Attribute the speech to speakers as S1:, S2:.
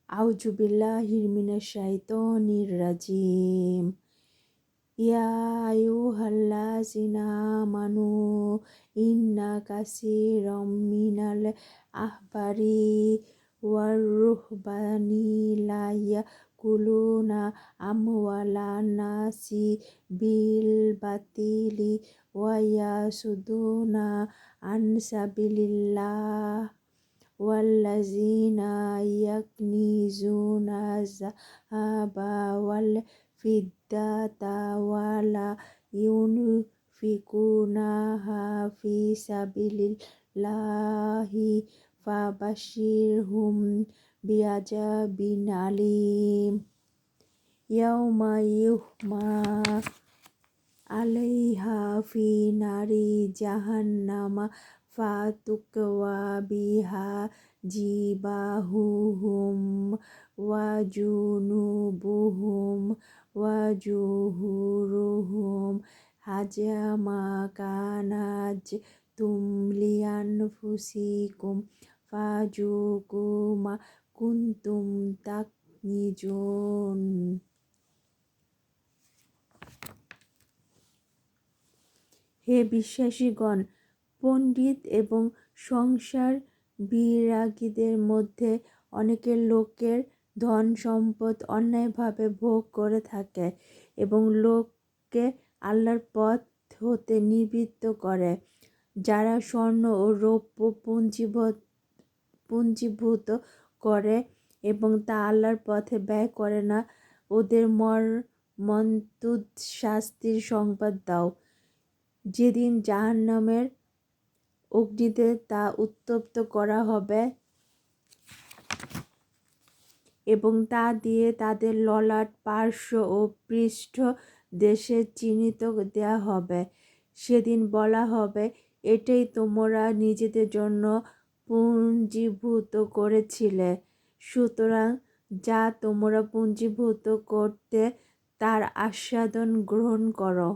S1: আউযু বিল্লাহি মিনাশ শাইতানির রাজিম। ইয়া আইয়ুহাল্লাযিনা আমানু ইন্না কাসীরাম মিনাল আহবারি ওয়ার রুহবানি লা ইয়াকুলুনা আমওয়ালান নাসি বিল বাতিলি ওয়া ইয়াসুদুনা আন সাবিলিল্লাহ ওয়াল্লাযিনা ইয়াকনিজুনা যাহাবা ওয়াল ফিদ্দাতা ওয়ালা ইউনফিকুনাহা ফি সাবিলিল্লাহি ফাবাশশিরহুম বিআযাবিন আলীম। ইয়াউমা ইউহমা আলাইহা ফি নারি জাহান্নামা ফাতুকওয়া বিহা জিবাহুহুম ওয়া জুনুবুহুম ওয়া জুহুরুহুম হাজা মা কানাজতুম লিআনফুসিকুম ফাজুকু মা কুনতুম তাকনিজুন। হে বিশ্বাসীগণ, পণ্ডিত এবং সংসার বিরাগীদের মধ্যে অনেকের লোকের ধন সম্পদ অন্যায়ভাবে ভোগ করে থাকে এবং লোককে আল্লাহর পথ হতে নিবৃত্ত করে। যারা স্বর্ণ ও রৌপ্য পুঞ্জীভূত করে এবং তা আল্লাহর পথে ব্যয় করে না, ওদের মর্মন্তুদ শাস্তির সংবাদ দাও। যেদিন জাহান্নামের অগ্নিতে তা উত্তপ্ত করা হবে এবং তা দিয়ে তাদের ললাট, পার্শ্ব ও পৃষ্ঠ দেশে চিহ্নিত দেয়া হবে। সেদিন বলা হবে, এটাই তোমরা নিজেদের জন্য পুঞ্জীভূত করেছিলে, সুতরাং যা তোমরা পুঞ্জীভূত করতে তার আস্বাদন গ্রহণ করো।